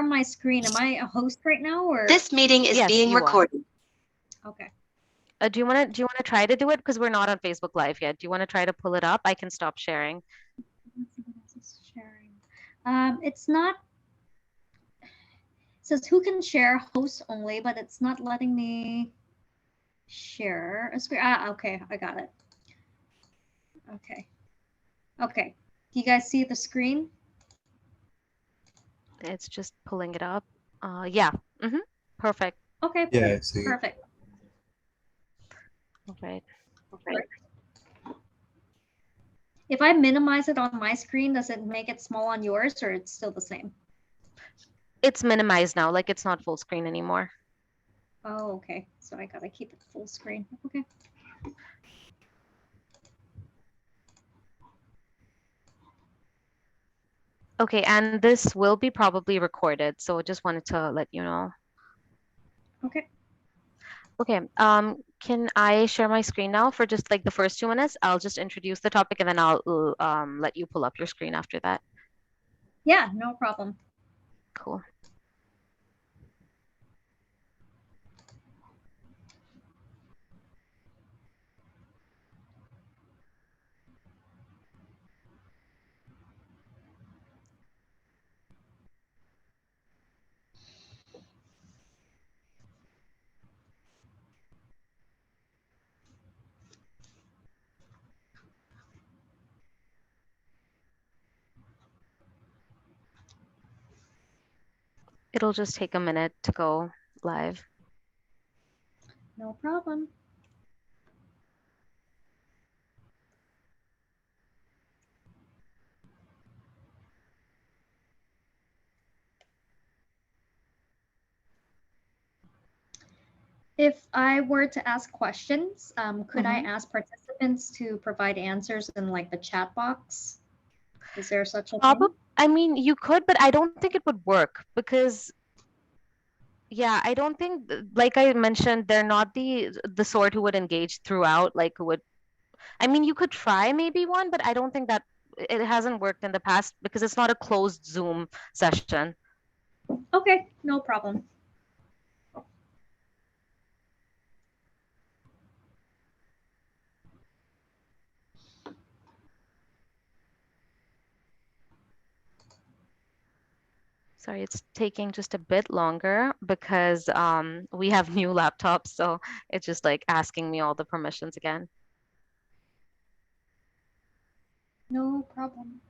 my screen. Am I a host right now, or This meeting is Yes, being you are. recorded. okay? Do you want to try to do it, because we're not on Facebook Live yet? Do you want to try to pull it up? I can stop sharing. Sharing. It's not. It says who can share host only, but it's not letting me share a screen. Okay, I got it. Okay. Do you guys see the screen? It's just pulling it up. Yeah. Perfect. Okay. Yeah, I see. Perfect. All right. If I minimize it on my screen, does it make it small on yours, or it's still the same? It's minimized now, like it's not full screen anymore. Oh, okay. So I gotta keep it full screen. Okay. Okay, and this will be probably recorded, so just wanted to let you know. Okay. Okay, can I share my screen now for just like the first 2 minutes? I'll just introduce the topic and then I'll let you pull up your screen after that. Yeah, no problem. Cool. It'll just take a minute to go live. No problem. If I were to ask questions, could I ask participants to provide answers in like the chat box? Is there such a thing? I mean, you could, but I don't think it would work because, yeah, I don't think, like I mentioned, they're not the sort who would engage throughout, like who would, I mean, you could try maybe one, but I don't think that it hasn't worked in the past because it's not a closed Zoom session. Okay, no problem. Sorry, it's taking just a bit longer because we have new laptops, so it's just like asking me all the permissions again. No problem.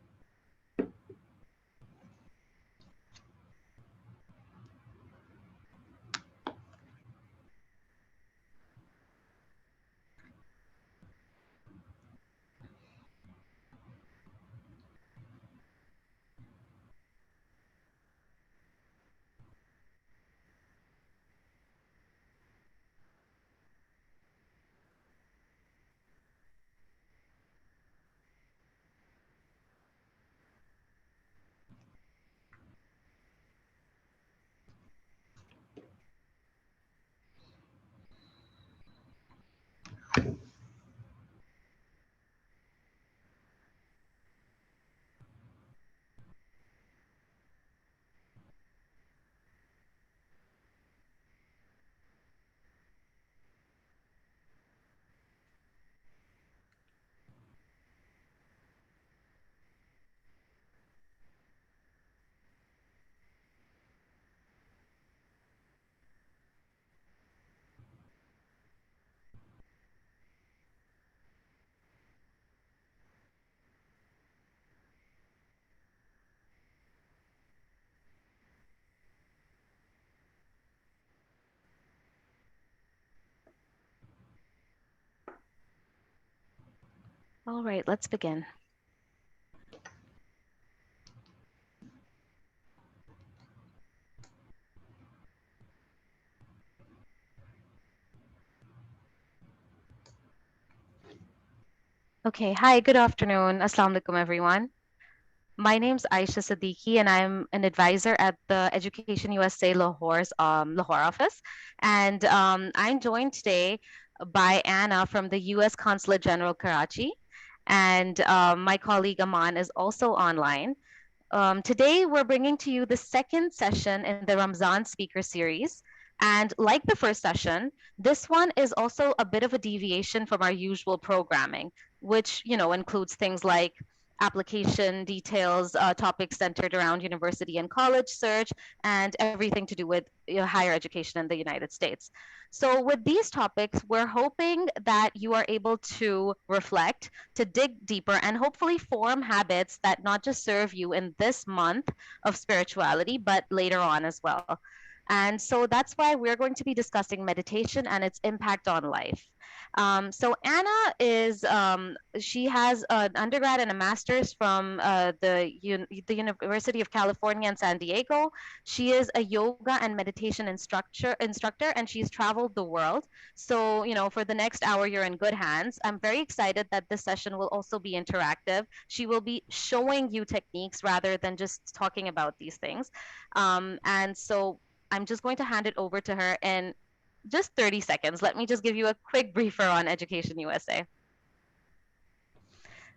All right, let's begin. Okay, hi, good afternoon. Assalamu alaikum, everyone. My name's Aisha Siddiqui, and I'm an advisor at the Education USA Lahore's Lahore office. And I'm joined today by Anna from the US Consulate General Karachi. And my colleague Aman is also online. Today, we're bringing to you the second session in the Ramzan speaker series. And like the first session, this one is also a bit of a deviation from our usual programming, which, includes things like application details, topics centered around university and college search, and everything to do with higher education in the United States. So with these topics, we're hoping that you are able to reflect, to dig deeper, and hopefully form habits that not just serve you in this month of spirituality, but later on as well. And so that's why we're going to be discussing meditation and its impact on life. So Anna she has an undergrad and a master's from the University of California in San Diego. She is a yoga and meditation instructor, and she's traveled the world. So, for the next hour, you're in good hands. I'm very excited that this session will also be interactive. She will be showing you techniques rather than just talking about these things. And so I'm just going to hand it over to her in just 30 seconds. Let me just give you a quick briefer on Education USA.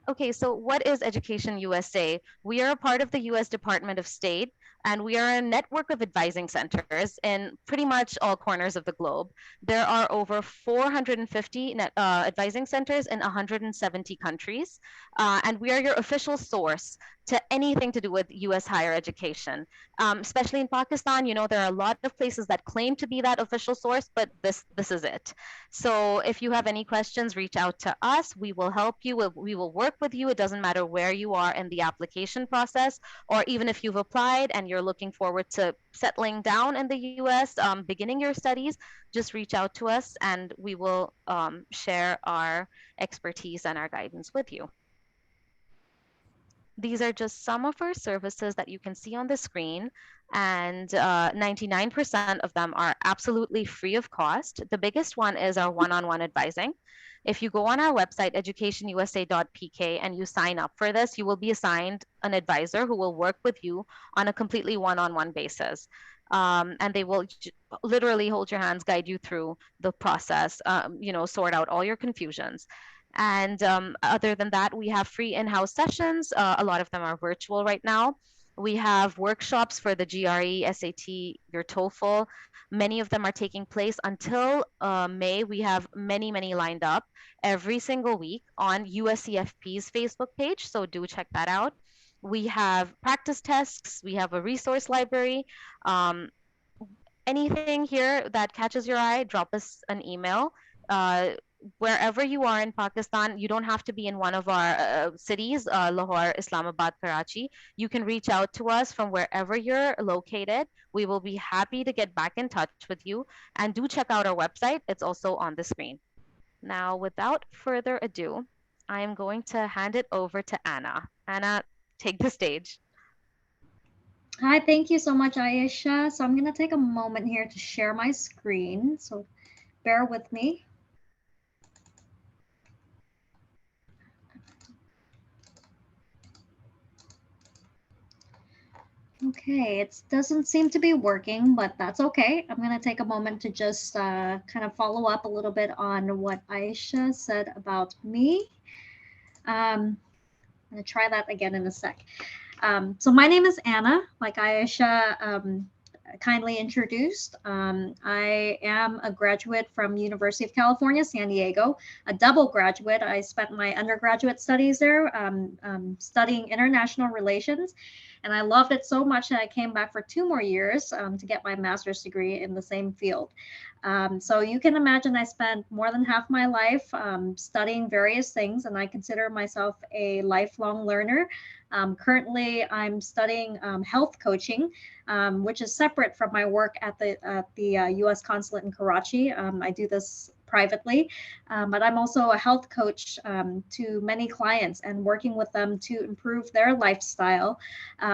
Okay, so what is Education USA? We are a part of the US Department of State, and we are a network of advising centers in pretty much all corners of the globe. There are over 450 advising centers in 170 countries, and we are your official source to anything to do with US higher education. Especially in Pakistan, there are a lot of places that claim to be that official source, but this is it. So if you have any questions, reach out to us. We will help you. We will work with you. It doesn't matter where you are in the application process, or even if you've applied and you're looking forward to settling down in the US, beginning your studies, just reach out to us and we will share our expertise and our guidance with you. These are just some of our services that you can see on the screen, and 99% of them are absolutely free of cost. The biggest one is our one-on-one advising. If you go on our website, educationusa.pk, and you sign up for this, you will be assigned an advisor who will work with you on a completely one-on-one basis. And they will literally hold your hands, guide you through the process, sort out all your confusions. And other than that, we have free in-house sessions. A lot of them are virtual right now. We have workshops for the GRE, SAT, your TOEFL. Many of them are taking place until May. We have many, many lined up every single week on USCFP's Facebook page, so do check that out. We have practice tests. We have a resource library. Um, Anything here that catches your eye, drop us an email. Wherever you are in Pakistan, you don't have to be in one of our cities, Lahore, Islamabad, Karachi. You can reach out to us from wherever you're located. We will be happy to get back in touch with you. And do check out our website. It's also on the screen. Now, without further ado, I am going to hand it over to Anna. Anna, take the stage. Hi, thank you so much, Ayesha. So I'm going to take a moment here to share my screen. So bear with me. Okay, it doesn't seem to be working, but that's okay. I'm going to take a moment to just kind of follow up a little bit on what Ayesha said about me. I'm going to try that again in a sec. So my name is Anna, like Ayesha kindly introduced. I am a graduate from University of California, San Diego, a double graduate. I spent my undergraduate studies there studying international relations. And I loved it so much that I came back for 2 more years to get my master's degree in the same field. So you can imagine I spent more than half my life studying various things, and I consider myself a lifelong learner. Currently, I'm studying health coaching, which is separate from my work at the U.S. consulate in Karachi. I do this privately, but I'm also a health coach to many clients and working with them to improve their lifestyle,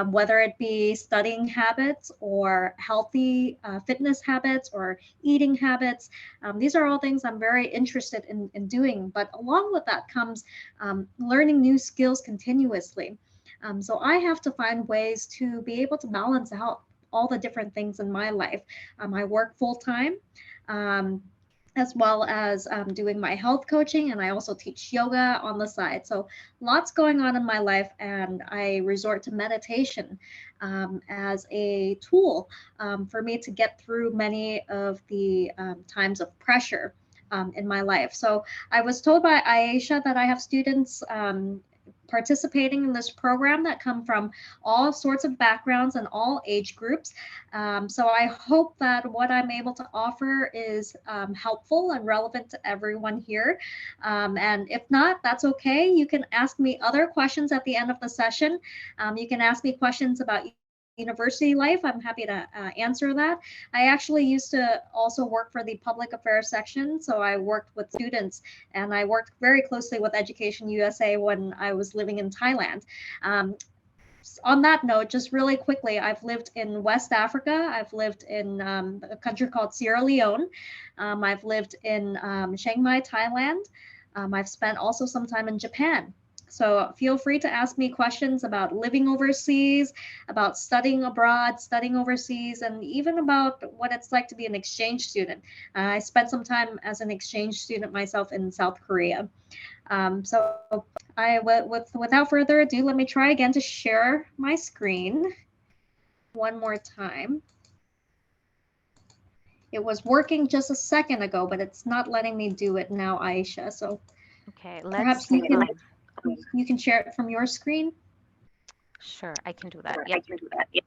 whether it be studying habits or healthy fitness habits or eating habits. These are all things I'm very interested in doing, but along with that comes learning new skills continuously. So I have to find ways to be able to balance out all the different things in my life. I work full time. as well as doing my health coaching, and I also teach yoga on the side. So lots going on in my life, and I resort to meditation as a tool for me to get through many of the times of pressure in my life. So I was told by Aisha that I have students participating in this program that come from all sorts of backgrounds and all age groups. So I hope that what I'm able to offer is helpful and relevant to everyone here. And if not, that's okay. You can ask me other questions at the end of the session. You can ask me questions about university life. I'm happy to answer that. I actually used to also work for the public affairs section. So I worked with students, and I worked very closely with Education USA when I was living in Thailand. Um, on that note, just really quickly, I've lived in West Africa. I've lived in a country called Sierra Leone. I've lived in Chiang Mai, Thailand. I've spent also some time in Japan. So feel free to ask me questions about living overseas, about studying abroad, studying overseas, and even about what it's like to be an exchange student. I spent some time as an exchange student myself in South Korea. So without further ado, let me try again to share my screen one more time. It was working just a second ago, but it's not letting me do it now, Aisha. So Okay, perhaps you can share it from your screen. sure, I can do that. Yep.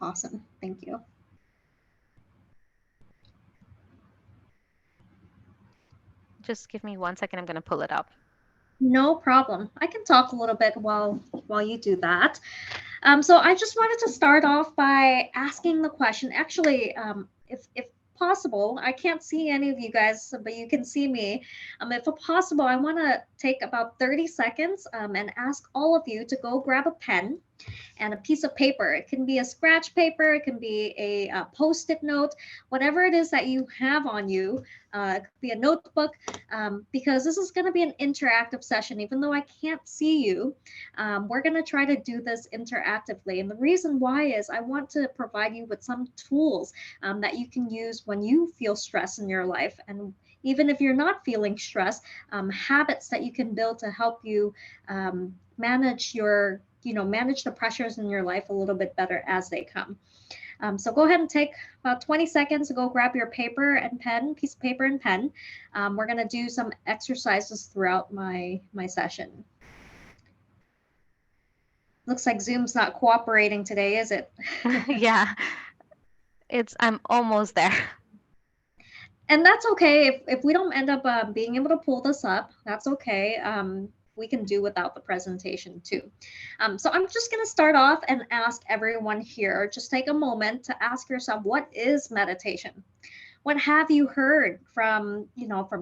Awesome. Thank you. Just give me 1 second. I'm going to pull it up. No problem. I can talk a little bit while you do that. So I just wanted to start off by asking the question. Actually, if possible, I can't see any of you guys, but you can see me. If possible, I want to take about 30 seconds and ask all of you to go grab a pen and a piece of paper. It can be a scratch paper, it can be a post-it note, whatever it is that you have on you. It could be a notebook, because this is going to be an interactive session. Even though I can't see you, we're going to try to do this interactively. And the reason why is I want to provide you with some tools that you can use when you feel stress in your life. And even if you're not feeling stress, habits that you can build to help you manage manage the pressures in your life a little bit better as they come. So go ahead and take about 20 seconds to go grab your paper and pen, piece of paper and pen. We're going to do some exercises throughout my session. Looks like Zoom's not cooperating today, is it? Yeah, I'm almost there. And that's okay. If we don't end up being able to pull this up, that's okay. We can do without the presentation too. So I'm just going to start off and ask everyone here, just take a moment to ask yourself, what is meditation? What have you heard from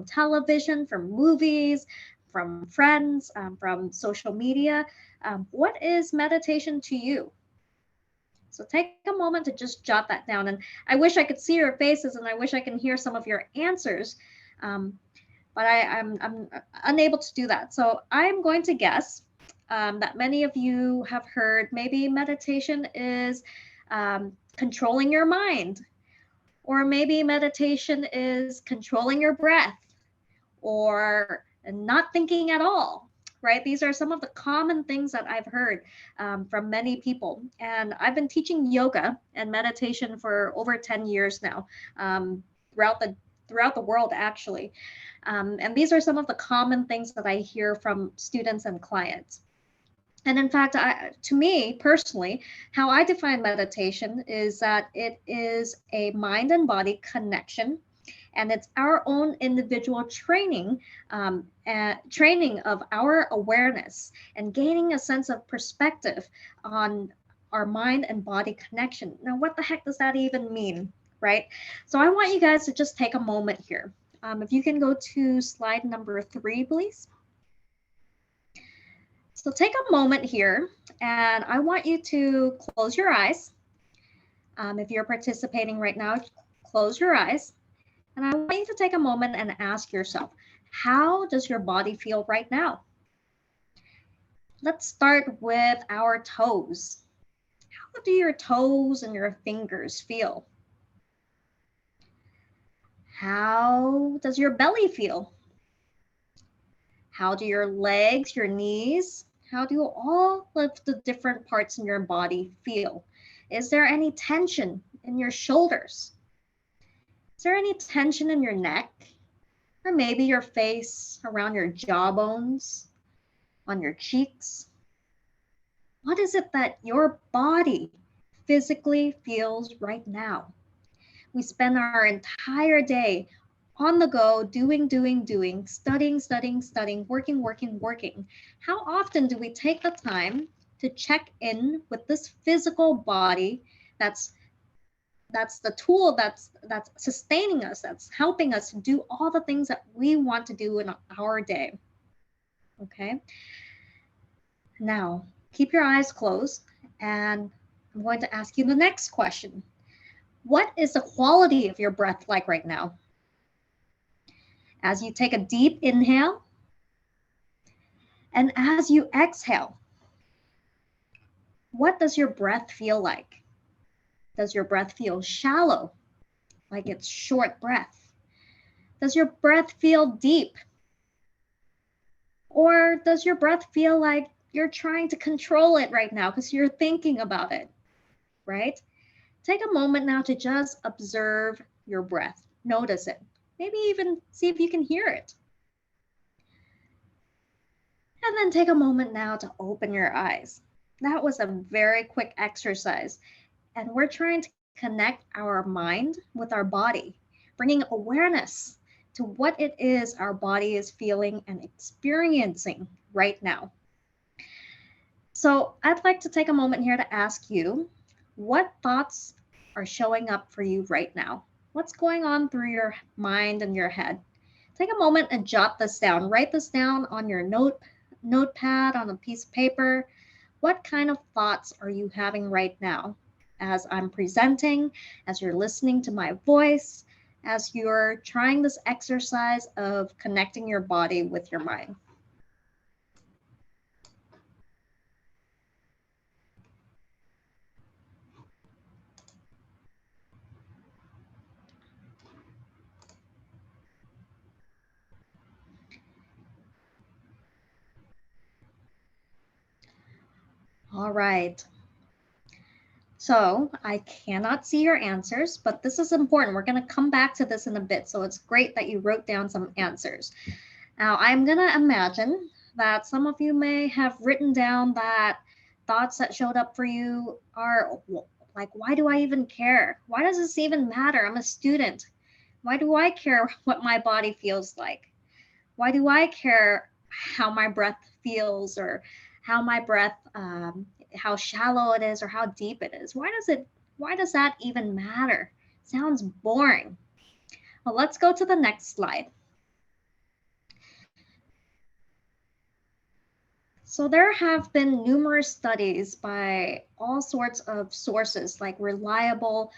television, from movies, from friends, from social media? What is meditation to you? So take a moment to just jot that down. And I wish I could see your faces, and I wish I can hear some of your answers. But I'm unable to do that. So I'm going to guess that many of you have heard maybe meditation is controlling your mind, or maybe meditation is controlling your breath, or not thinking at all, right? These are some of the common things that I've heard from many people. And I've been teaching yoga and meditation for over 10 years now, throughout the world, actually. And these are some of the common things that I hear from students and clients. And in fact, to me personally, how I define meditation is that it is a mind and body connection, and it's our own individual training of our awareness and gaining a sense of perspective on our mind and body connection. Now, what the heck does that even mean, right? So I want you guys to just take a moment here. If you can go to slide number 3, please. So take a moment here, and I want you to close your eyes. If you're participating right now, close your eyes. And I want you to take a moment and ask yourself, how does your body feel right now? Let's start with our toes. How do your toes and your fingers feel? How does your belly feel? How do your legs, your knees, how do all of the different parts in your body feel? Is there any tension in your shoulders? Is there any tension in your neck? Or maybe your face, around your jawbones, on your cheeks? What is it that your body physically feels right now? We spend our entire day on the go, doing, studying, working. How often do we take the time to check in with this physical body that's the tool that's sustaining us, that's helping us do all the things that we want to do in our day? Okay. Now, keep your eyes closed, and I'm going to ask you the next question. What is the quality of your breath like right now? As you take a deep inhale and as you exhale, what does your breath feel like? Does your breath feel shallow, like it's short breath? Does your breath feel deep? Or does your breath feel like you're trying to control it right now because you're thinking about it, right? Take a moment now to just observe your breath. Notice it. Maybe even see if you can hear it. And then take a moment now to open your eyes. That was a very quick exercise. And we're trying to connect our mind with our body, bringing awareness to what it is our body is feeling and experiencing right now. So I'd like to take a moment here to ask you, what thoughts are showing up for you right now? What's going on through your mind and your head? Take a moment and jot this down. Write this down on your notepad, on a piece of paper. What kind of thoughts are you having right now as I'm presenting, as you're listening to my voice, as you're trying this exercise of connecting your body with your mind? All right. So I cannot see your answers, but this is important. We're going to come back to this in a bit. So it's great that you wrote down some answers. Now I'm going to imagine that some of you may have written down that thoughts that showed up for you are like, why do I even care? Why does this even matter? I'm a student. Why do I care what my body feels like? Why do I care how my breath feels, or how my breath, how shallow it is or how deep it is? Why does that even matter? Sounds boring. Well, let's go to the next slide. So there have been numerous studies by all sorts of sources, like reliable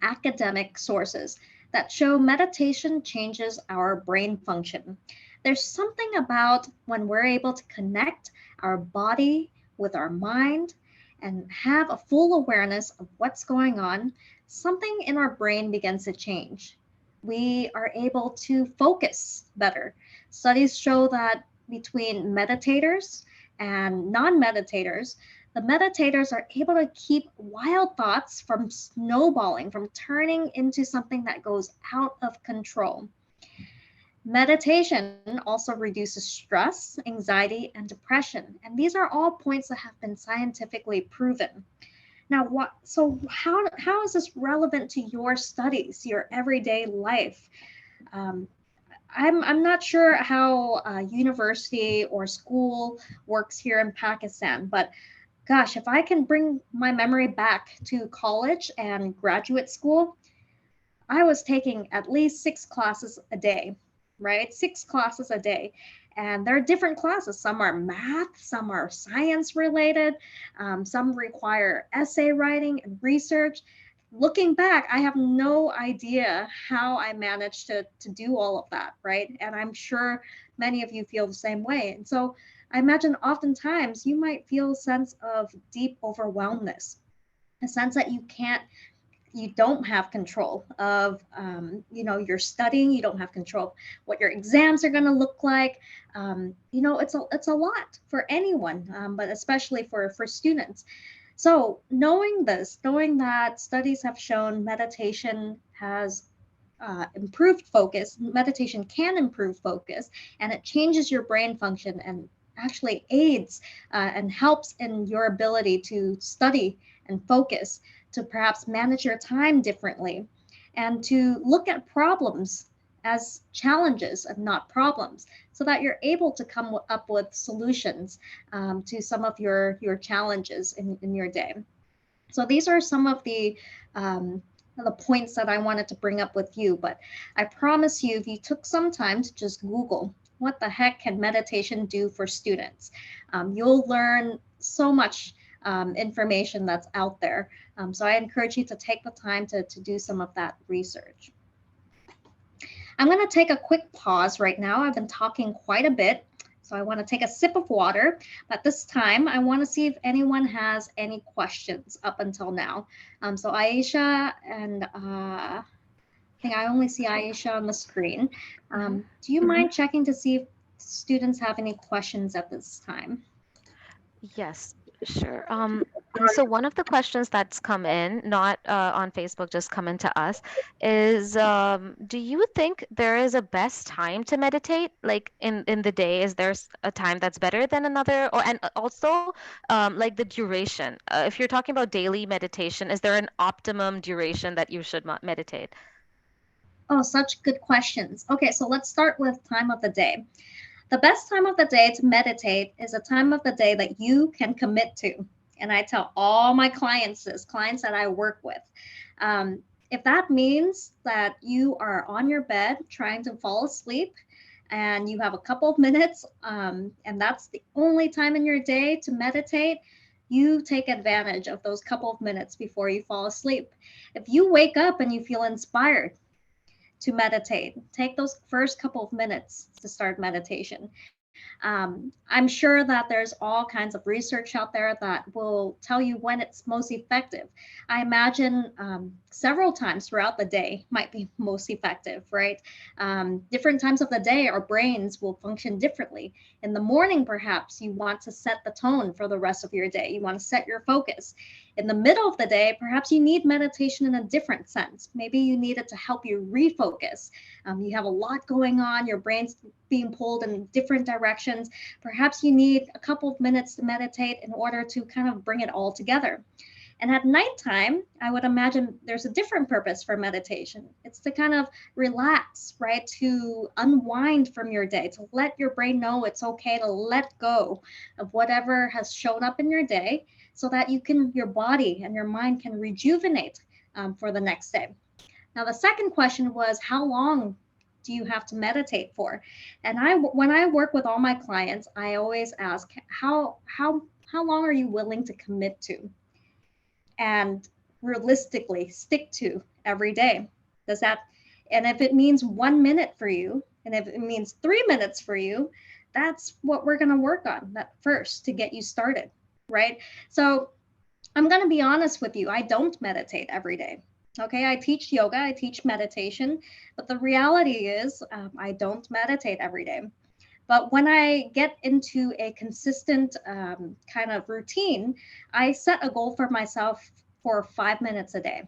academic sources, that show meditation changes our brain function. There's something about when we're able to connect our body with our mind and have a full awareness of what's going on, something in our brain begins to change. We are able to focus better. Studies show that between meditators and non-meditators, the meditators are able to keep wild thoughts from snowballing, from turning into something that goes out of control. Meditation also reduces stress, anxiety, and depression. And these are all points that have been scientifically proven. Now, how is this relevant to your studies, your everyday life? I'm not sure how university or school works here in Pakistan, but gosh, if I can bring my memory back to college and graduate school, I was taking at least 6 classes a day, right? 6 classes a day. And there are different classes. Some are math, some are science related, some require essay writing and research. Looking back, I have no idea how I managed to do all of that, right? And I'm sure many of you feel the same way. And so I imagine oftentimes you might feel a sense of deep overwhelmness, a sense that you can't you don't have control of, you're studying, you don't have control of what your exams are going to look like. It's a lot for anyone, but especially for students. So knowing this, knowing that studies have shown meditation has improved focus, meditation can improve focus, and it changes your brain function and actually aids and helps in your ability to study and focus, to perhaps manage your time differently, and to look at problems as challenges and not problems, so that you're able to come up with solutions to some of your challenges in your day. So these are some of the points that I wanted to bring up with you. But I promise you, if you took some time to just Google what the heck can meditation do for students, you'll learn so much information that's out there. So I encourage you to take the time to do some of that research. I'm going to take a quick pause right now. I've been talking quite a bit, so I want to take a sip of water. But this time, I want to see if anyone has any questions up until now. So Aisha and I think I only see Aisha on the screen. Do you mind checking to see if students have any questions at this time? Yes, sure. So one of the questions that's come in, not on Facebook, just come into us, is do you think there is a best time to meditate? Like in the day, is there a time that's better than another? Or and also like the duration. If you're talking about daily meditation, is there an optimum duration that you should meditate? Oh, such good questions. Okay, so let's start with time of the day. The best time of the day to meditate is a time of the day that you can commit to. And I tell all my clients this, clients that I work with. If that means that you are on your bed trying to fall asleep and you have a couple of minutes, and that's the only time in your day to meditate, you take advantage of those couple of minutes before you fall asleep. If you wake up and you feel inspired to meditate, take those first couple of minutes to start meditation. I'm sure that there's all kinds of research out there that will tell you when it's most effective. I imagine several times throughout the day might be most effective, right? Different times of the day, our brains will function differently. In the morning, perhaps you want to set the tone for the rest of your day. You want to set your focus. In the middle of the day, perhaps you need meditation in a different sense. Maybe you need it to help you refocus. You have a lot going on, your brain's being pulled in different directions. Perhaps you need a couple of minutes to meditate in order to kind of bring it all together. And at nighttime, I would imagine there's a different purpose for meditation. It's to kind of relax, right? To unwind from your day, to let your brain know it's okay to let go of whatever has shown up in your day, so that your body and your mind can rejuvenate for the next day. Now, the second question was, how long do you have to meditate for? And when I work with all my clients, I always ask, how long are you willing to commit to and realistically stick to every day? Does that, and if it means 1 minute for you, and if it means 3 minutes for you, that's what we're going to work on that first to get you started, right? So I'm going to be honest with you. I don't meditate every day. Okay, I teach yoga, I teach meditation, but the reality is I don't meditate every day. But when I get into a consistent kind of routine, I set a goal for myself for 5 minutes a day.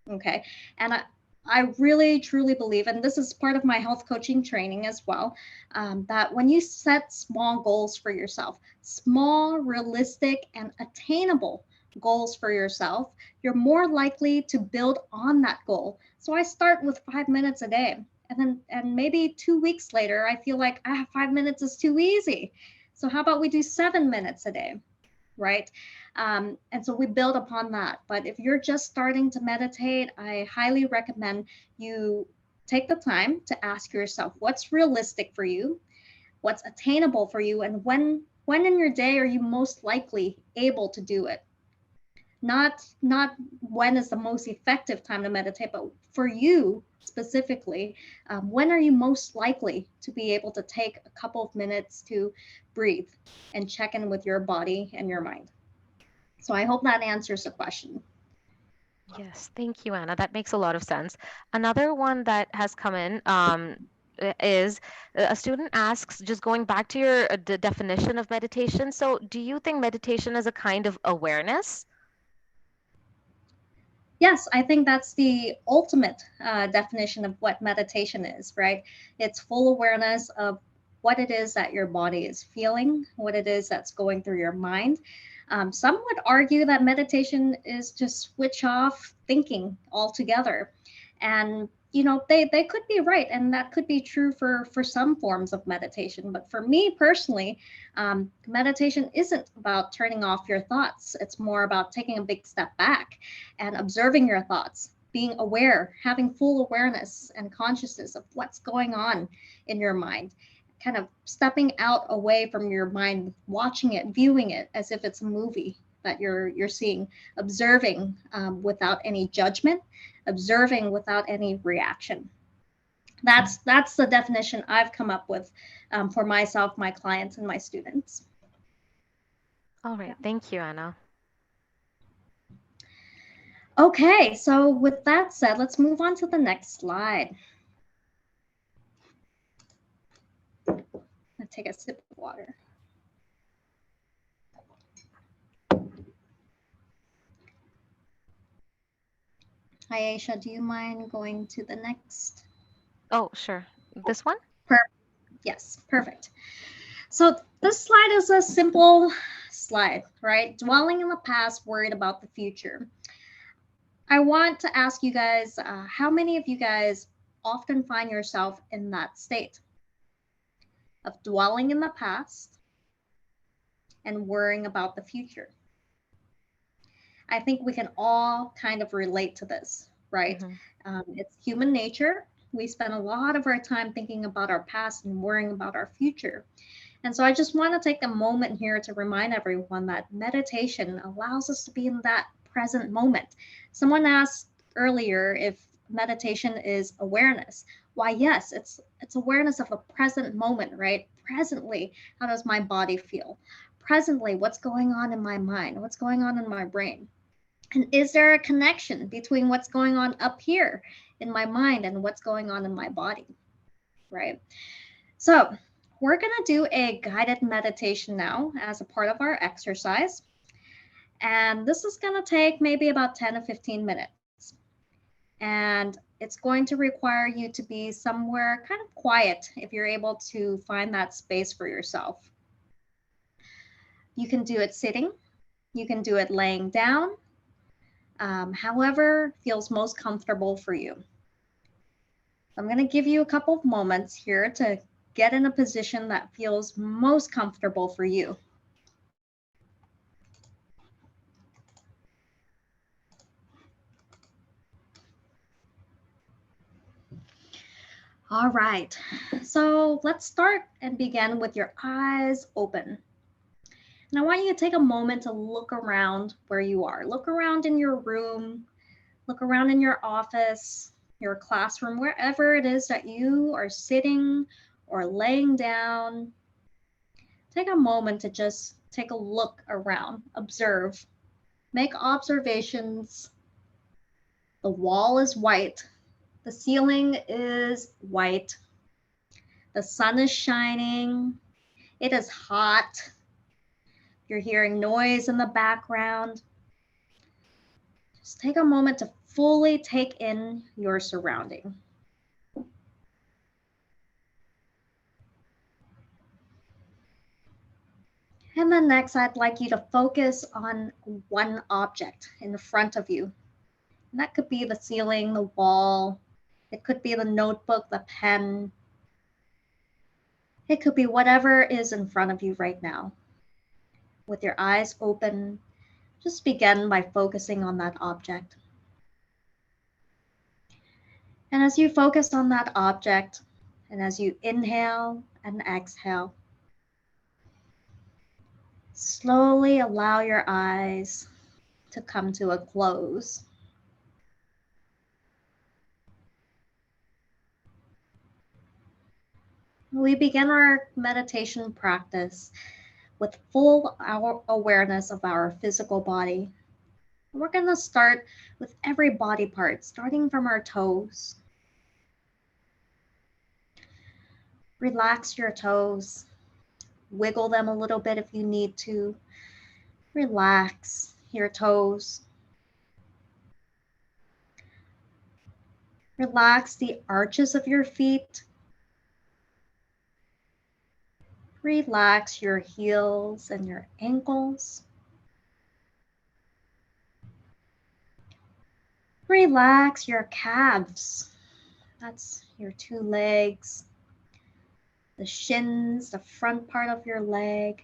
Okay, and I really truly believe, and this is part of my health coaching training as well, that when you set small goals for yourself, small, realistic, and attainable goals for yourself, you're more likely to build on that goal. So I start with 5 minutes a day. And maybe 2 weeks later, I feel like 5 minutes is too easy. So how about we do 7 minutes a day? Right? And so we build upon that. But if you're just starting to meditate, I highly recommend you take the time to ask yourself what's realistic for you, what's attainable for you, and when in your day are you most likely able to do it. Not when is the most effective time to meditate, but for you specifically, when are you most likely to be able to take a couple of minutes to breathe and check in with your body and your mind? So I hope that answers the question. Yes, thank you, Anna. That makes a lot of sense. Another one that has come in is a student asks, just going back to your the definition of meditation. So, do you think meditation is a kind of awareness? Yes, I think that's the ultimate definition of what meditation is, right? It's full awareness of what it is that your body is feeling, what it is that's going through your mind. Some would argue that meditation is just switch off thinking altogether. And they could be right, and that could be true for some forms of meditation. But for me personally, meditation isn't about turning off your thoughts. It's more about taking a big step back and observing your thoughts, being aware, having full awareness and consciousness of what's going on in your mind, kind of stepping out away from your mind, watching it, viewing it as if it's a movie that you're seeing, observing without any judgment, observing without any reaction. That's the definition I've come up with for myself, my clients, and my students. All Yeah. right, thank you, Anna. Okay, so with that said, let's move on to the next slide. Let's take a sip of water. Hi, Aisha, do you mind going to the next? Oh, sure. This one? Per- yes, perfect. So this slide is a simple slide, right? Dwelling in the past, worried about the future. I want to ask you guys, how many of you guys often find yourself in that state of dwelling in the past and worrying about the future? I think we can all kind of relate to this, right? Mm-hmm. It's human nature. We spend a lot of our time thinking about our past and worrying about our future. And so I just want to take a moment here to remind everyone that meditation allows us to be in that present moment. Someone asked earlier if meditation is awareness. Why, yes, it's awareness of the present moment, right? Presently, how does my body feel? Presently, what's going on in my mind? What's going on in my brain? And is there a connection between what's going on up here in my mind and what's going on in my body, right? So, we're going to do a guided meditation now as a part of our exercise. And this is going to take maybe about 10 to 15 minutes. And it's going to require you to be somewhere kind of quiet if you're able to find that space for yourself. You can do it sitting, you can do it laying down, however feels most comfortable for you. I'm going to give you a couple of moments here to get in a position that feels most comfortable for you. All right, so let's start and begin with your eyes open. And I want you to take a moment to look around where you are. Look around in your room, look around in your office, your classroom, wherever it is that you are sitting or laying down. Take a moment to just take a look around, observe, make observations. The wall is white, the ceiling is white, the sun is shining, it is hot, you're hearing noise in the background. Just take a moment to fully take in your surrounding. And then next, I'd like you to focus on one object in front of you. And that could be the ceiling, the wall, it could be the notebook, the pen. It could be whatever is in front of you right now. With your eyes open, just begin by focusing on that object. And as you focus on that object, and as you inhale and exhale, slowly allow your eyes to come to a close. We begin our meditation practice with full awareness of our physical body. We're going to start with every body part, starting from our toes. Relax your toes. Wiggle them a little bit if you need to. Relax your toes. Relax the arches of your feet. Relax your heels and your ankles. Relax your calves. That's your two legs, the shins, the front part of your leg.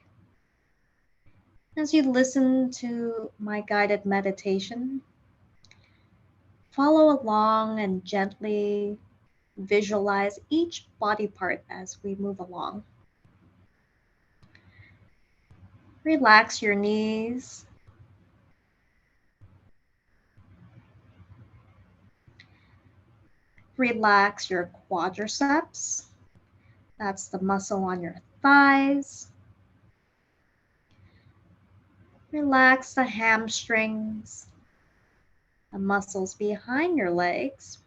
As you listen to my guided meditation, follow along and gently visualize each body part as we move along. Relax your knees. Relax your quadriceps. That's the muscle on your thighs. Relax the hamstrings, the muscles behind your legs.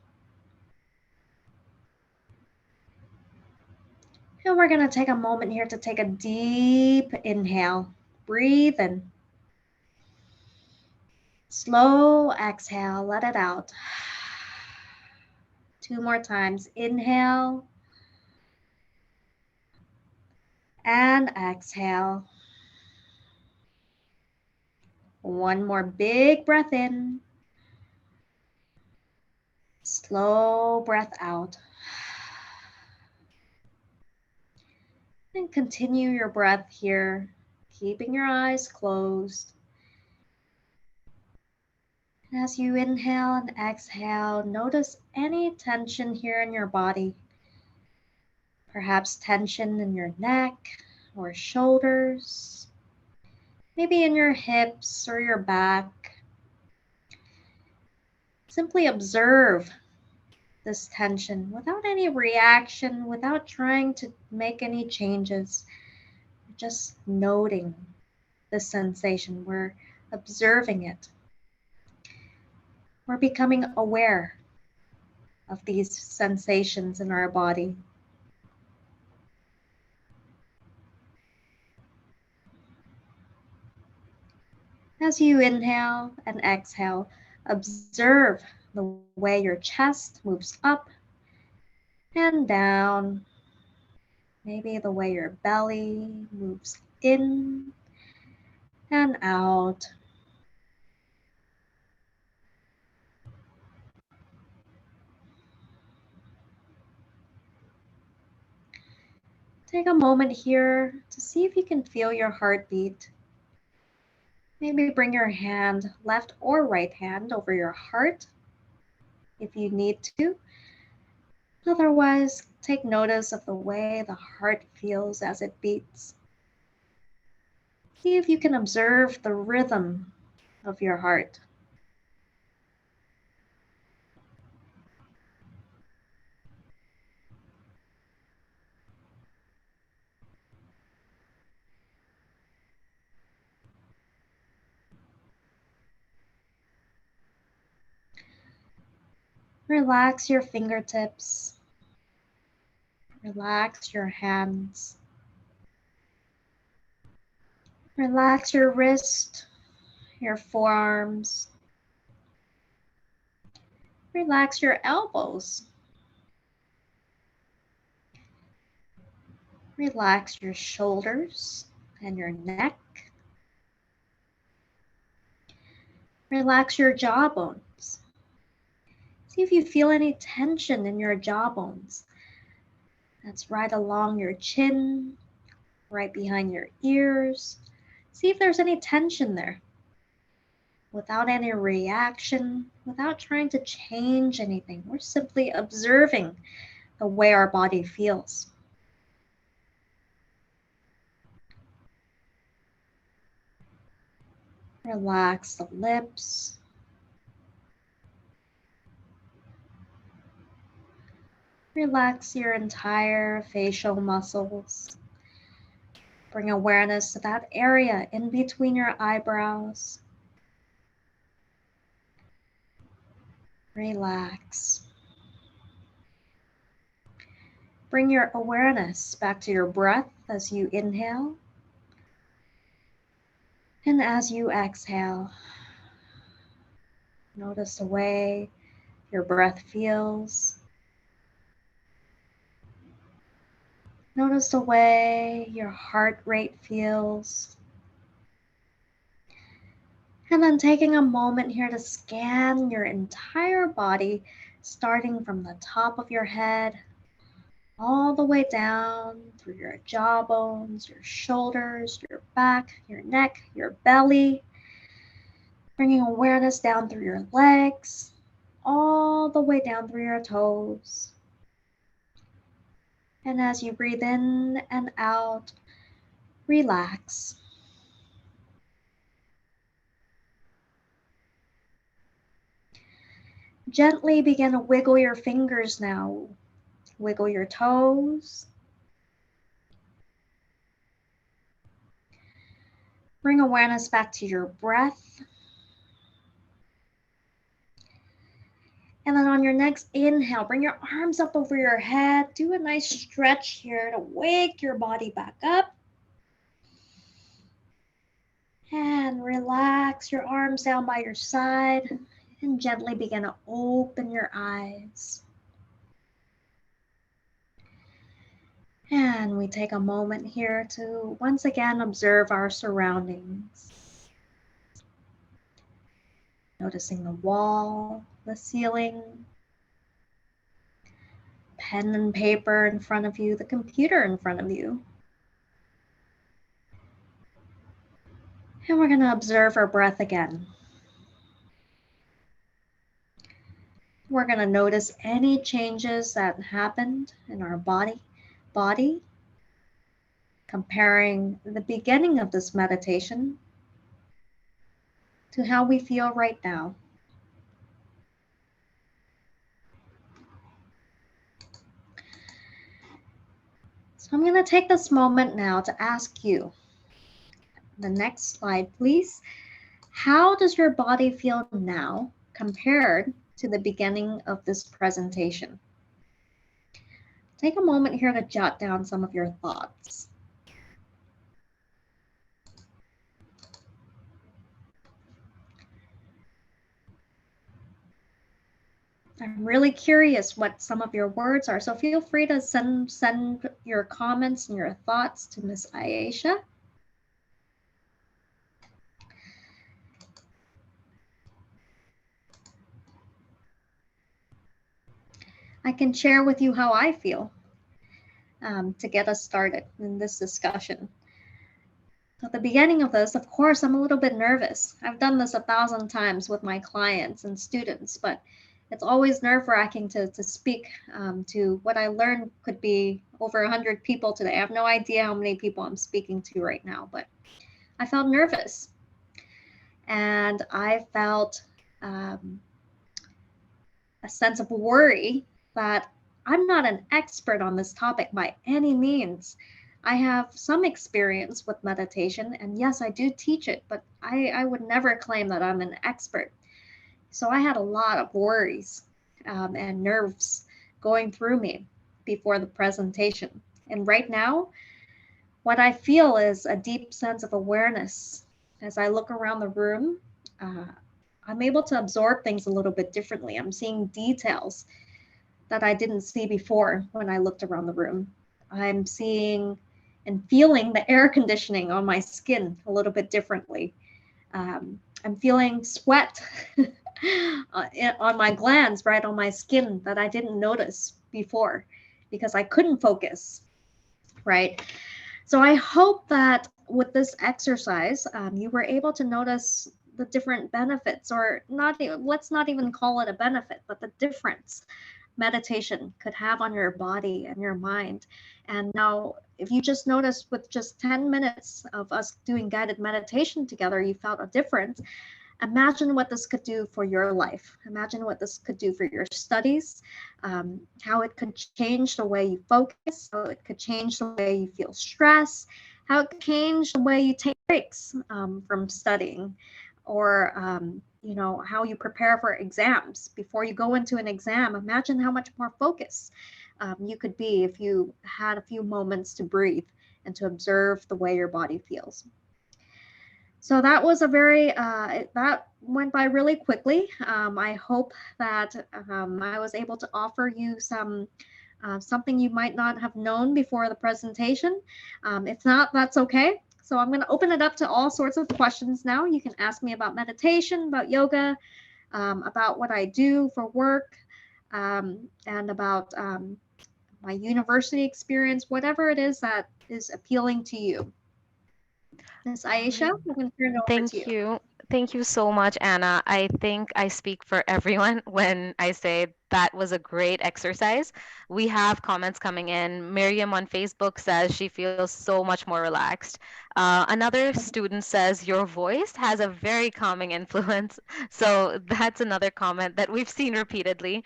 And we're going to take a moment here to take a deep inhale. Breathe in. Slow exhale, let it out. 2 more times. Inhale and exhale. 1 more big breath in. Slow breath out. And continue your breath here, keeping your eyes closed. As you inhale and exhale, notice any tension here in your body. Perhaps tension in your neck or shoulders, maybe in your hips or your back. Simply observe this tension without any reaction, without trying to make any changes. Just noting the sensation. We're observing it. We're becoming aware of these sensations in our body. As you inhale and exhale, observe the way your chest moves up and down. Maybe the way your belly moves in and out. Take a moment here to see if you can feel your heartbeat. Maybe bring your hand, left or right hand, over your heart if you need to. Otherwise, take notice of the way the heart feels as it beats. See if you can observe the rhythm of your heart. Relax your fingertips. Relax your hands. Relax your wrist, your forearms. Relax your elbows. Relax your shoulders and your neck. Relax your jawbones. See if you feel any tension in your jawbones. That's right along your chin, right behind your ears. See if there's any tension there. Without any reaction, without trying to change anything. We're simply observing the way our body feels. Relax the lips. Relax your entire facial muscles. Bring awareness to that area in between your eyebrows. Relax. Bring your awareness back to your breath as you inhale and as you exhale. Notice the way your breath feels. Notice the way your heart rate feels. And then taking a moment here to scan your entire body, starting from the top of your head, all the way down through your jawbones, your shoulders, your back, your neck, your belly, bringing awareness down through your legs, all the way down through your toes. And as you breathe in and out, relax. Gently begin to wiggle your fingers now. Wiggle your toes. Bring awareness back to your breath. And then on your next inhale, bring your arms up over your head. Do a nice stretch here to wake your body back up. And relax your arms down by your side and gently begin to open your eyes. And we take a moment here to once again observe our surroundings. Noticing the wall, the ceiling, pen and paper in front of you, the computer in front of you. And we're going to observe our breath again. We're going to notice any changes that happened in our body, comparing the beginning of this meditation to how we feel right now. So I'm going to take this moment now to ask you, the next slide please, how does your body feel now compared to the beginning of this presentation? Take a moment here to jot down some of your thoughts. I'm really curious what some of your words are, so feel free to send your comments and your thoughts to Miss Ayesha. I can share with you how I feel to get us started in this discussion. At the beginning of this, of course, I'm a little bit nervous. I've done this 1,000 times with my clients and students, but it's always nerve-wracking to speak to what I learned could be over 100 people today. I have no idea how many people I'm speaking to right now, but I felt nervous. And I felt a sense of worry that I'm not an expert on this topic by any means. I have some experience with meditation, and yes, I do teach it, but I would never claim that I'm an expert. So I had a lot of worries and nerves going through me before the presentation. And right now, what I feel is a deep sense of awareness. As I look around the room, I'm able to absorb things a little bit differently. I'm seeing details that I didn't see before when I looked around the room. I'm seeing and feeling the air conditioning on my skin a little bit differently. I'm feeling sweat on my glands, right on my skin that I didn't notice before because I couldn't focus, right? So I hope that with this exercise, you were able to notice the different benefits, or not even, let's not even call it a benefit, but the difference meditation could have on your body and your mind. And now, if you just noticed with just 10 minutes of us doing guided meditation together, you felt a difference. Imagine what this could do for your life. Imagine what this could do for your studies, how it could change the way you focus, how it could change the way you feel stress, how it could change the way you take breaks from studying, or how you prepare for exams. Before you go into an exam, imagine how much more focused you could be if you had a few moments to breathe and to observe the way your body feels. So that was that went by really quickly. I hope that I was able to offer you something you might not have known before the presentation. If not, that's okay. So I'm going to open it up to all sorts of questions now. You can ask me about meditation, about yoga, about what I do for work, and about my university experience, whatever it is that is appealing to you. Ms. Aisha, I'm going to turn it over to you. Thank you. Thank you so much, Anna. I think I speak for everyone when I say that was a great exercise. We have comments coming in. Miriam on Facebook says she feels so much more relaxed. Another student says your voice has a very calming influence. So that's another comment that we've seen repeatedly.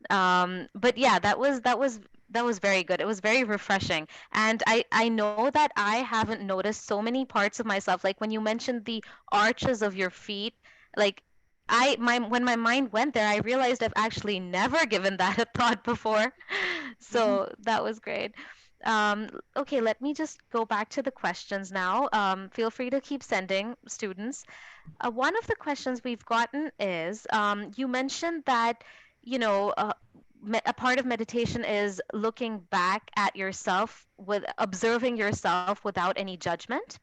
But yeah, that was very good. It was very refreshing. And I know that I haven't noticed so many parts of myself. Like when you mentioned the arches of your feet, like when my mind went there, I realized I've actually never given that a thought before. Mhm. So that was great. Okay, let me just go back to the questions now. Feel free to keep sending, students. One of the questions we've gotten is you mentioned that, you know, a part of meditation is looking back at yourself with observing yourself without any judgment.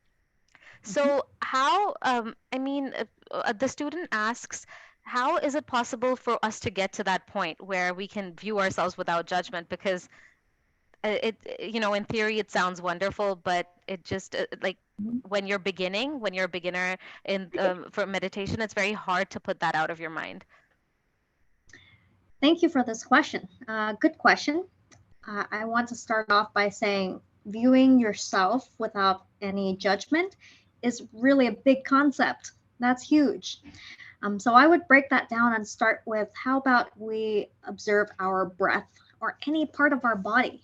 Mhm. So, how, the student asks, how is it possible for us to get to that point where we can view ourselves without judgment? Because in theory, it sounds wonderful, but it just like Mhm. when you're a beginner in for meditation, it's very hard to put that out of your mind. Thank you for this question. Good question. I want to start off by saying viewing yourself without any judgment is really a big concept. That's huge. So I would break that down and start with how about we observe our breath or any part of our body?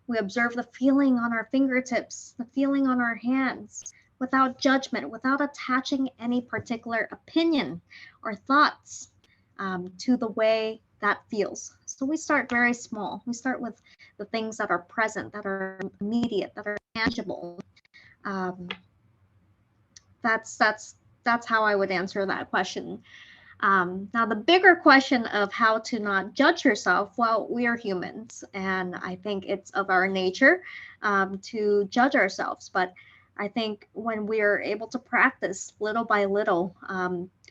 We observe the feeling on our fingertips, the feeling on our hands, without judgment, without attaching any particular opinion or thoughts to the way that feels. So we start very small. We start with the things that are present, that are immediate, that are tangible. Um, that's how I would answer that question. Now, the bigger question of how to not judge yourself, well, we are humans, and I think it's of our nature to judge ourselves. But I think when we are able to practice little by little,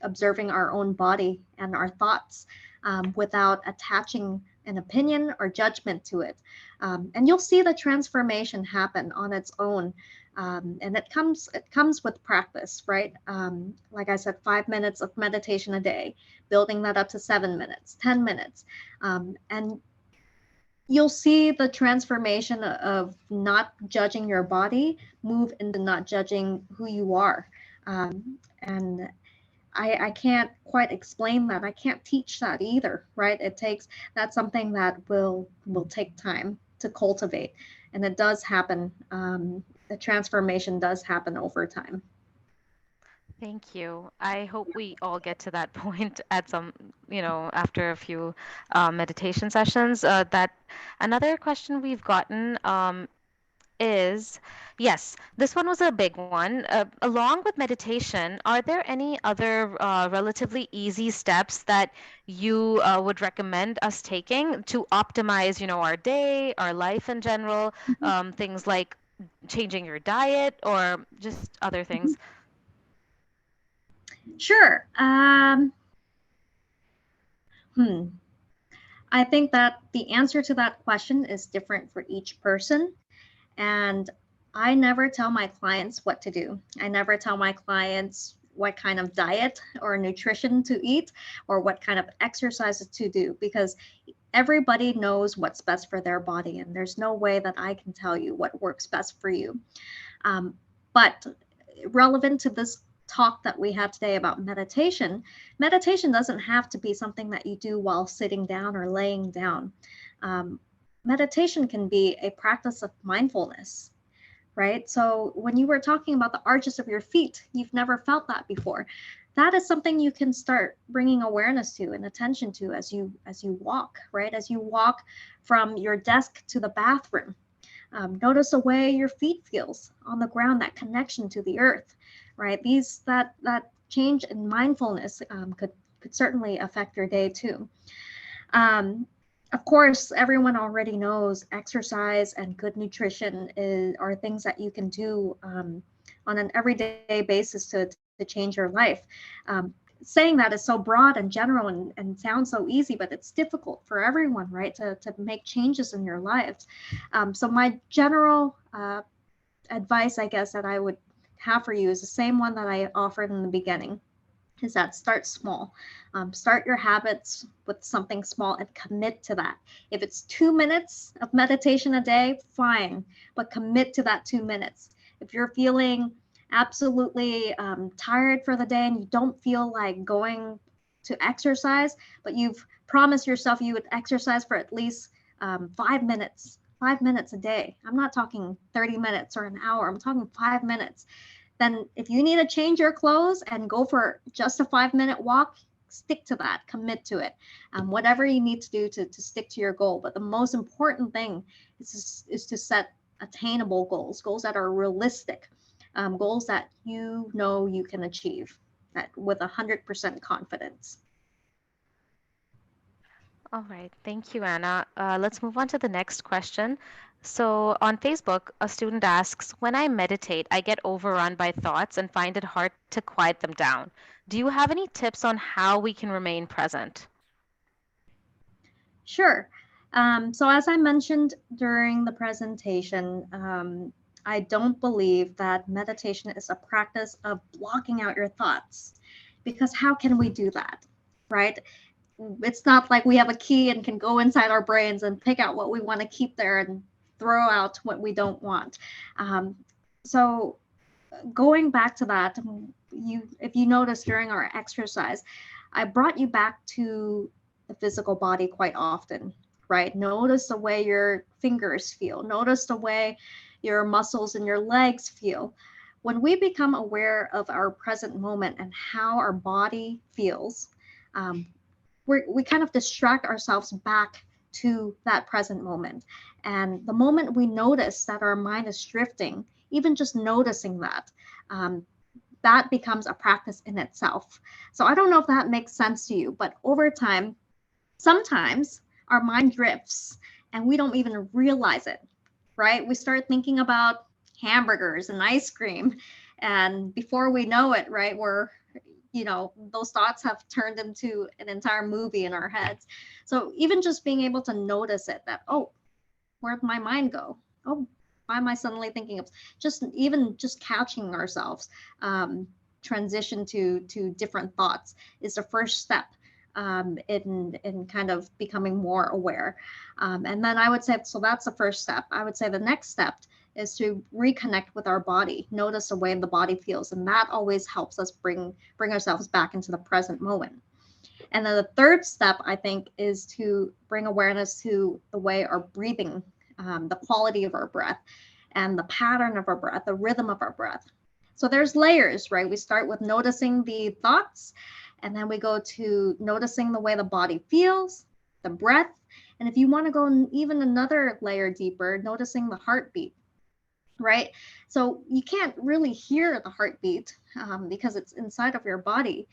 observing our own body and our thoughts without attaching an opinion or judgment to it, and you'll see the transformation happen on its own. And it comes with practice, right? Like I said, 5 minutes of meditation a day, building that up to 7 minutes, 10 minutes, and you'll see the transformation of not judging your body move into not judging who you are. And I can't quite explain that. I can't teach that either, right? That's something that will take time to cultivate, and it does happen. The transformation does happen over time. Thank you. I hope we all get to that point at after a few meditation sessions. That another question we've gotten is, yes, this one was a big one. Along with meditation, are there any other relatively easy steps that you would recommend us taking to optimize, our day, our life in general, Mhm. things like changing your diet or just other things? Sure. Hmm. I think that the answer to that question is different for each person. And I never tell my clients what to do. I never tell my clients what kind of diet or nutrition to eat or what kind of exercises to do, because everybody knows what's best for their body. And there's no way that I can tell you what works best for you. Um, but relevant to this talk that we had today about meditation, meditation doesn't have to be something that you do while sitting down or laying down. Um, Meditation can be a practice of mindfulness, right? So when you were talking about the arches of your feet, you've never felt that before. that is something you can start bringing awareness to and attention to as you walk, right? As you walk from your desk to the bathroom. Notice the way your feet feels on the ground, that connection to the earth, right? That change in mindfulness could certainly affect your day too. Of course, everyone already knows exercise and good nutrition are things that you can do on an everyday basis to change your life. Saying that is so broad and general and sounds so easy, but it's difficult for everyone, right, to make changes in your lives. So my general advice, I guess, that I would have for you is the same one that I offered in the beginning, is that start small. Start your habits with something small and commit to that. If it's 2 minutes of meditation a day, fine, but commit to that 2 minutes. If you're feeling absolutely tired for the day and you don't feel like going to exercise, but you've promised yourself you would exercise for at least 5 minutes, 5 minutes a day. I'm not talking 30 minutes or an hour, I'm talking 5 minutes. Then if you need to change your clothes and go for just a 5 minute walk, stick to that, commit to it. Whatever you need to do to stick to your goal. But the most important thing is to set attainable goals, goals that are realistic, goals that you know you can achieve that with 100% confidence. All right, thank you, Anna. Let's move on to the next question. So on Facebook, a student asks, when I meditate, I get overrun by thoughts and find it hard to quiet them down. Do you have any tips on how we can remain present? Sure. So as I mentioned during the presentation, I don't believe that meditation is a practice of blocking out your thoughts, because how can we do that, right? It's not like we have a key and can go inside our brains and pick out what we want to keep there and throw out what we don't want. So going back to that, if you notice during our exercise, I brought you back to the physical body quite often, right? Notice the way your fingers feel, notice the way your muscles in your legs feel. When we become aware of our present moment and how our body feels, we kind of distract ourselves back to that present moment. And the moment we notice that our mind is drifting, even just noticing that, um, that becomes a practice in itself. So I don't know if that makes sense to you, but over time, sometimes our mind drifts and we don't even realize it, right? We start thinking about hamburgers and ice cream. And before we know it, right, those thoughts have turned into an entire movie in our heads. So even just being able to notice it, that, oh, where'd my mind go? Oh, why am I suddenly thinking of just catching ourselves, transition to different thoughts is the first step in kind of becoming more aware. And then I would say, so that's the first step. I would say the next step is to reconnect with our body, notice the way the body feels, and that always helps us bring ourselves back into the present moment. And then the third step, I think, is to bring awareness to the way our breathing, the quality of our breath, and the pattern of our breath, the rhythm of our breath. So there's layers, right? We start with noticing the thoughts, and then we go to noticing the way the body feels, the breath. And if you want to go even another layer deeper, noticing the heartbeat, right? So you can't really hear the heartbeat because it's inside of your body.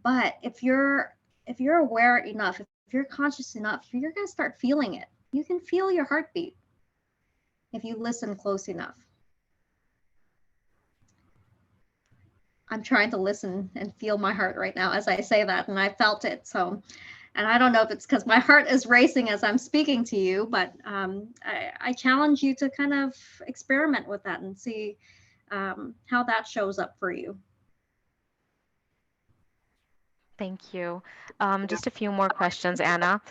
But if you're aware enough, if you're conscious enough, you're going to start feeling it. You can feel your heartbeat if you listen close enough. I'm trying to listen and feel my heart right now as I say that, and I felt it. So, and I don't know if it's because my heart is racing as I'm speaking to you, but I challenge you to kind of experiment with that and see how that shows up for you. Thank you. Just a few more questions, Anna.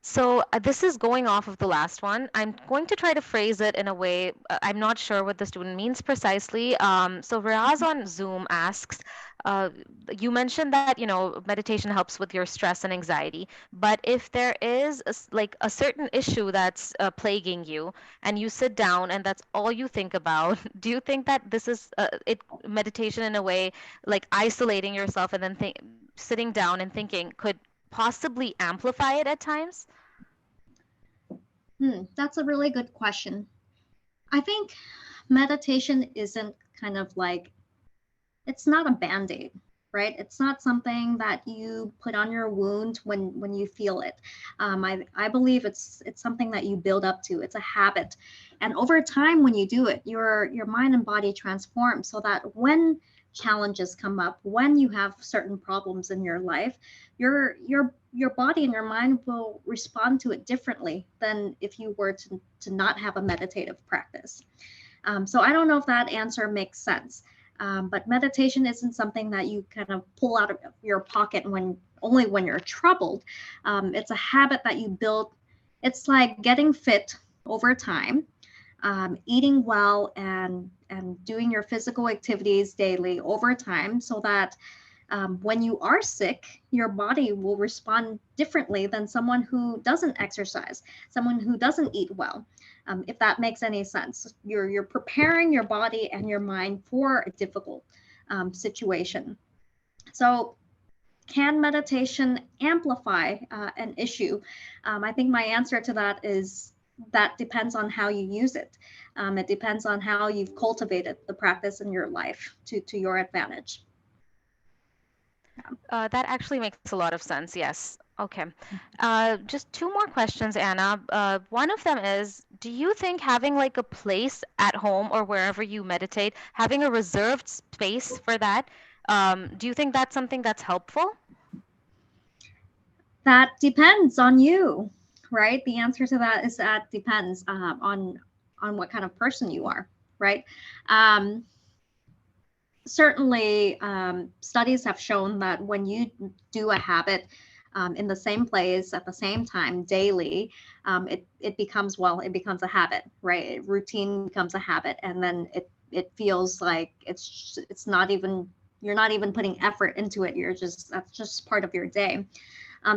So this is going off of the last one. I'm going to try to phrase it in a way, I'm not sure what the student means precisely. So Riaz on Zoom asks, uh, you mentioned that, meditation helps with your stress and anxiety, but if there is like a certain issue that's plaguing you and you sit down and that's all you think about, do you think that this is meditation in a way, like isolating yourself and then sitting down and thinking could possibly amplify it at times? That's a really good question. I think meditation isn't kind of like, it's not a band-aid, right? It's not something that you put on your wound when you feel it. I believe it's something that you build up to. It's a habit, and over time, when you do it, your mind and body transform so that when challenges come up, when you have certain problems in your life, your body and your mind will respond to it differently than if you were to not have a meditative practice. So I don't know if that answer makes sense. But meditation isn't something that you kind of pull out of your pocket when you're troubled. It's a habit that you build. It's like getting fit over time, eating well and doing your physical activities daily over time, so that when you are sick, your body will respond differently than someone who doesn't exercise, someone who doesn't eat well. If that makes any sense, you're preparing your body and your mind for a difficult situation. So, can meditation amplify an issue? I think my answer to that is that depends on how you use it. It depends on how you've cultivated the practice in your life to your advantage. That actually makes a lot of sense. Yes. Okay. Just two more questions, Anna. One of them is, do you think having like a place at home or wherever you meditate, having a reserved space for that, do you think that's something that's helpful? That depends on you, right? The answer to that is that depends on what kind of person you are, right? Um, Certainly, studies have shown that when you do a habit in the same place at the same time daily, it becomes, well, it becomes a habit, right? Routine becomes a habit, and then it feels like it's not even, you're not even putting effort into it. You're just, that's just part of your day.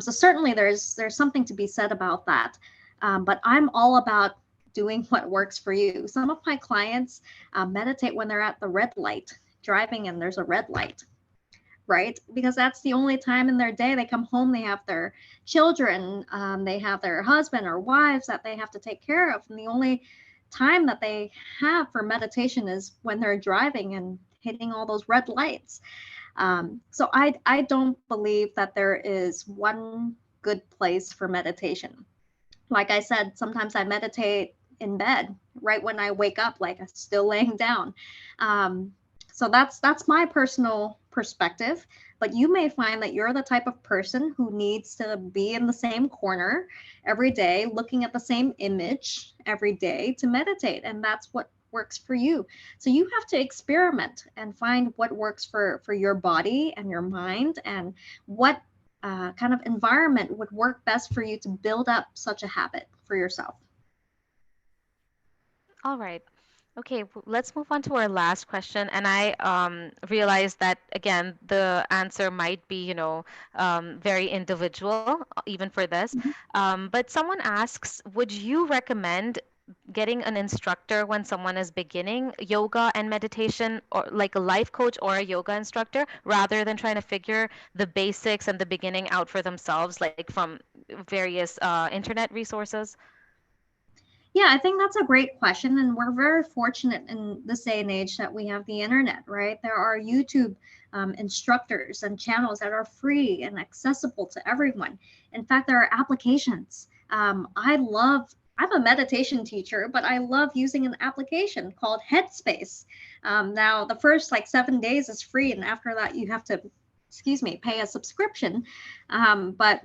So certainly there's something to be said about that. But I'm all about doing what works for you. Some of my clients meditate when they're at the red light, driving and there's a red light, right? Because that's the only time in their day. They come home, they have their children, they have their husband or wives that they have to take care of. And the only time that they have for meditation is when they're driving and hitting all those red lights. So I don't believe that there is one good place for meditation. Like I said, sometimes I meditate in bed right when I wake up, like I'm still laying down. Um, so that's my personal perspective. But you may find that you're the type of person who needs to be in the same corner every day, looking at the same image every day to meditate, and that's what works for you. So you have to experiment and find what works for your body and your mind, and what kind of environment would work best for you to build up such a habit for yourself. All right. Okay, let's move on to our last question. And I realized that, again, the answer might be, very individual, even for this. Mhm. But someone asks, would you recommend getting an instructor when someone is beginning yoga and meditation, or like a life coach or a yoga instructor, rather than trying to figure the basics and the beginning out for themselves, like from various internet resources? Yeah, I think that's a great question. And we're very fortunate in this day and age that we have the internet, right? There are YouTube instructors and channels that are free and accessible to everyone. In fact, there are applications. I'm a meditation teacher, but I love using an application called Headspace. Now, the first like 7 days is free, and after that, you have to, excuse me, pay a subscription. But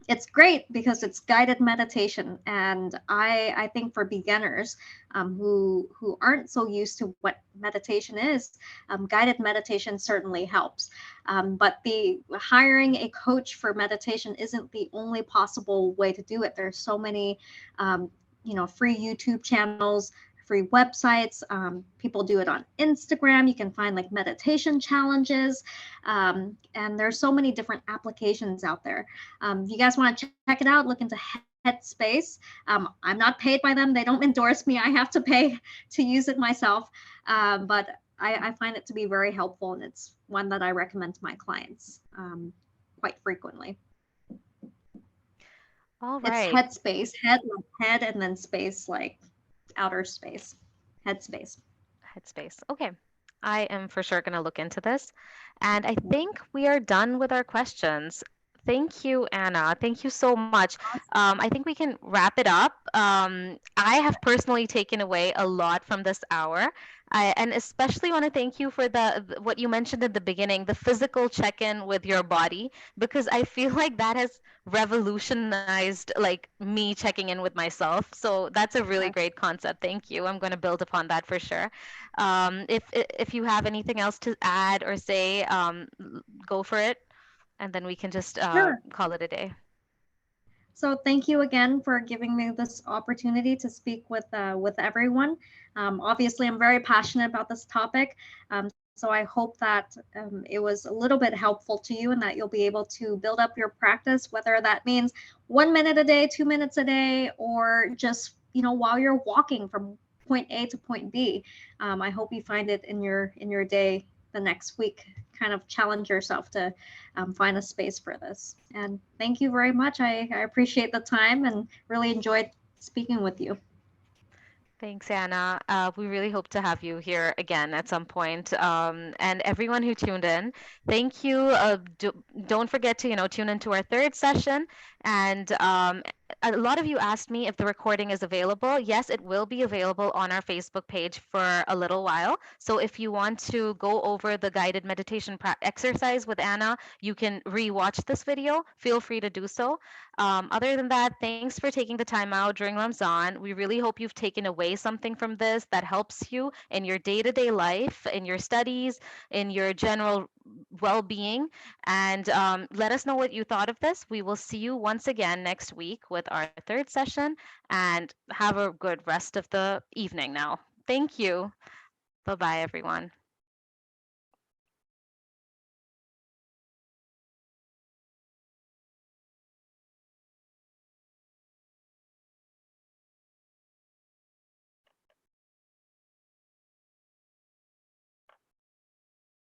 it's great because it's guided meditation, and I think for beginners who aren't so used to what meditation is, guided meditation certainly helps. But the hiring a coach for meditation isn't the only possible way to do it. There's so many, free YouTube channels, free websites. People do it on Instagram. You can find like meditation challenges, and there's so many different applications out there. If you guys want to check it out, look into Headspace. I'm not paid by them. They don't endorse me. I have to pay to use it myself. But I find it to be very helpful, and it's one that I recommend to my clients quite frequently. All It's right. Headspace, head like head, and then space like outer space. Headspace. Headspace. Okay. I am for sure going to look into this. And I think we are done with our questions. Thank you, Anna. Thank you so much. I think we can wrap it up. I have personally taken away a lot from this hour. And especially want to thank you for what you mentioned at the beginning, the physical check-in with your body, because I feel like that has revolutionized like me checking in with myself. So that's a really great concept. Thank you. I'm going to build upon that for sure. If you have anything else to add or say, go for it, and then we can just Sure. call it a day. So thank you again for giving me this opportunity to speak with everyone. Obviously, I'm very passionate about this topic. So I hope that it was a little bit helpful to you and that you'll be able to build up your practice, whether that means 1 minute a day, 2 minutes a day, or just while you're walking from point A to point B. I hope you find it in your day the next week. Kind of challenge yourself to find a space for this. And thank you very much. I appreciate the time and really enjoyed speaking with you. Thanks, Anna. We really hope to have you here again at some point. And everyone who tuned in, thank you. Don't forget to, tune into our third session. And a lot of you asked me if the recording is available. Yes, it will be available on our Facebook page for a little while. So if you want to go over the guided meditation exercise with Anna, you can re-watch this video. Feel free to do so. Other than that, thanks for taking the time out during Ramadan. We really hope you've taken away something from this that helps you in your day to day life, in your studies, in your general well being. And let us know what you thought of this. We will see you once again next week with our third session. And have a good rest of the evening now. Thank you. Bye bye, everyone.